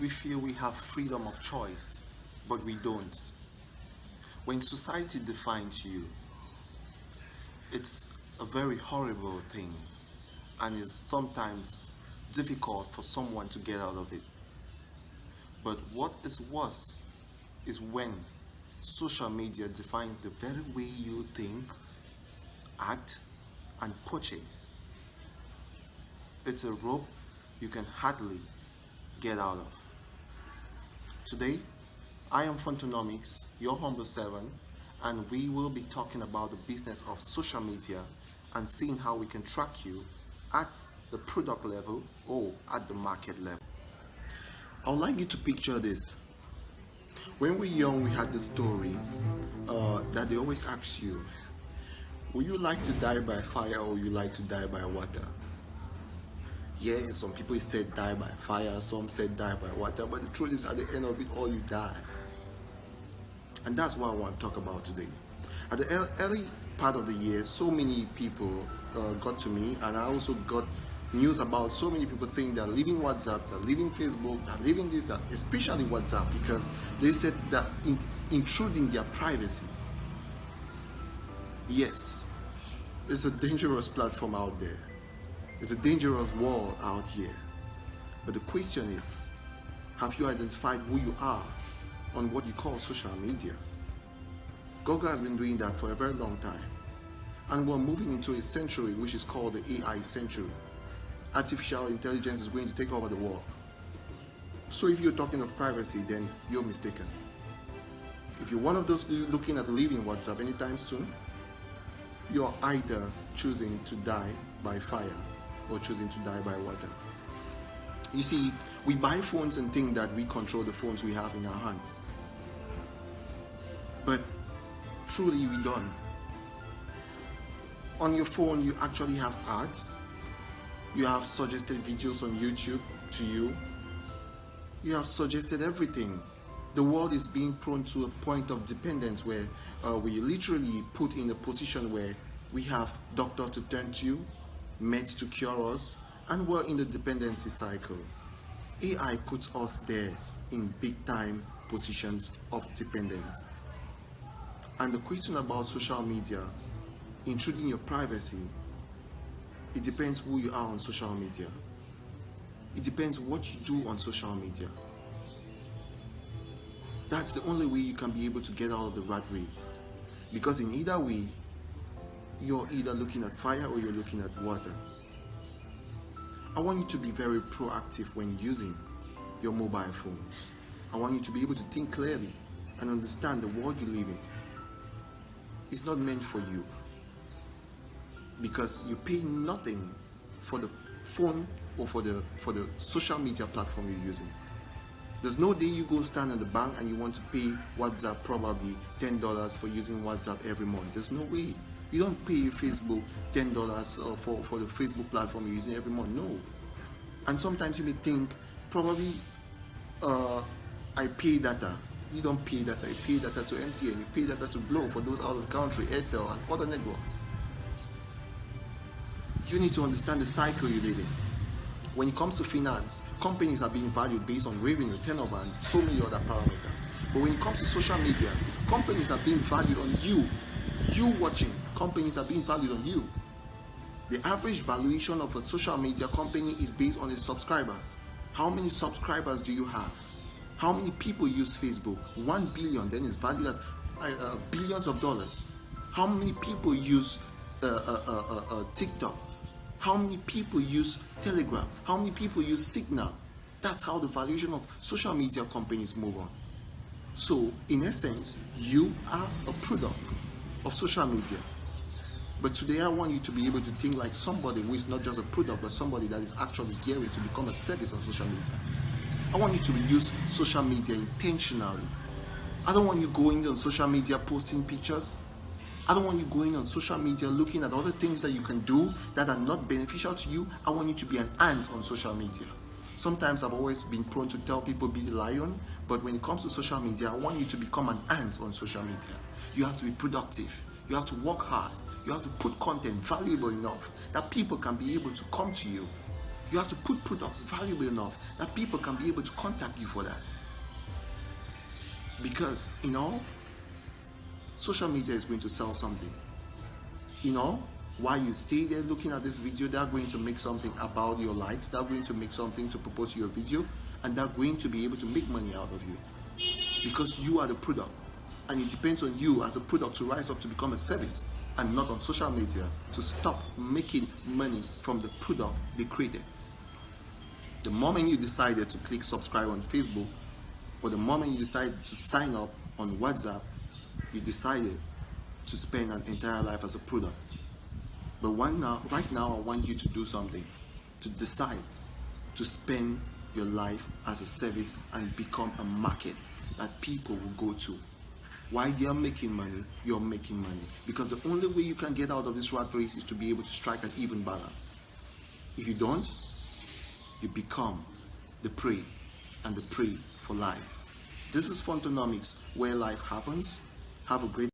we feel we have freedom of choice, but we don't. When society defines you, it's a very horrible thing and is sometimes difficult for someone to get out of it. But what is worse is when social media defines the very way you think, act, and purchase. It's a rope you can hardly get out of. Today, I am Mfontoh-nomics, your humble servant, and we will be talking about the business of social media and seeing how we can track you at the product level or at the market level. I would like you to picture this. When we were young, we had this story that they always ask you, would you like to die by fire or would you like to die by water? Yeah, some people said die by fire, some said die by water, but the truth is at the end of it all you die. And that's what I want to talk about today. At the early part of the year, so many people got to me, and I also got news about so many people saying they're leaving WhatsApp, they're leaving Facebook, they're leaving this, that, especially WhatsApp, because they said that intruding their privacy. Yes, it's a dangerous platform out there. It's a dangerous world out here. But the question is, have you identified who you are on what you call social media? Google has been doing that for a very long time. And we're moving into a century which is called the AI century. Artificial intelligence is going to take over the world. So if you're talking of privacy, then you're mistaken. If you're one of those looking at leaving WhatsApp anytime soon, you're either choosing to die by fire or choosing to die by water. You see, we buy phones and think that we control the phones we have in our hands. But truly we don't. On your phone, you actually have ads. You have suggested videos on YouTube to you. You have suggested everything. The world is being prone to a point of dependence where we literally put in a position where we have doctors to turn to, meds to cure us, and we're in the dependency cycle. AI puts us there in big time positions of dependence. And the question about social media, intruding your privacy, it depends who you are on social media. It depends what you do on social media. That's the only way you can be able to get out of the rat race. Because in either way, you're either looking at fire or you're looking at water. I want you to be very proactive when using your mobile phones. I want you to be able to think clearly and understand the world you live in. It's not meant for you, because you pay nothing for the phone or for the social media platform you're using. There's no day you go stand at the bank and you want to pay WhatsApp probably $10 for using WhatsApp every month. There's no way. You don't pay Facebook $10 for the Facebook platform you're using every month. No. And sometimes you may think, probably I pay data. You don't pay data. You pay data to MTN. You pay data to Glow for those out of the country, Airtel, and other networks. You need to understand the cycle you live in. When it comes to finance, companies are being valued based on revenue, turnover, and so many other parameters. But when it comes to social media, companies are being valued on you. You watching, companies are being valued on you. The average valuation of a social media company is based on its subscribers. How many subscribers do you have? How many people use Facebook? 1 billion, then it's valued at billions of dollars. How many people use TikTok? How many people use Telegram? How many people use Signal? That's how the valuation of social media companies move on. So, in essence, you are a product of social media. But today I want you to be able to think like somebody who is not just a product, but somebody that is actually gearing to become a service on social media. I want you to use social media intentionally. I don't want you going on social media posting pictures. I don't want you going on social media looking at other things that you can do that are not beneficial to you. I want you to be an ant on social media. Sometimes I've always been prone to tell people be the lion, but when it comes to social media, I want you to become an ant on social media. You have to be productive. You have to work hard. You have to put content valuable enough that people can be able to come to you You have to put products valuable enough that people can be able to contact you for that. Because, social media is going to sell something. While you stay there looking at this video, they're going to make something about your likes, they're going to make something to propose your video, and they're going to be able to make money out of you. Because you are the product. And it depends on you as a product to rise up to become a service, and not on social media to stop making money from the product they created. The moment you decided to click subscribe on Facebook, or the moment you decided to sign up on WhatsApp, you decided to spend an entire life as a product. But right now, I want you to do something, to decide to spend your life as a service and become a market that people will go to. While they're making money, you're making money. Because the only way you can get out of this rat race is to be able to strike an even balance. If you don't, you become the prey, and the prey for life. This is Mfontoh-nomics, where life happens. Have a great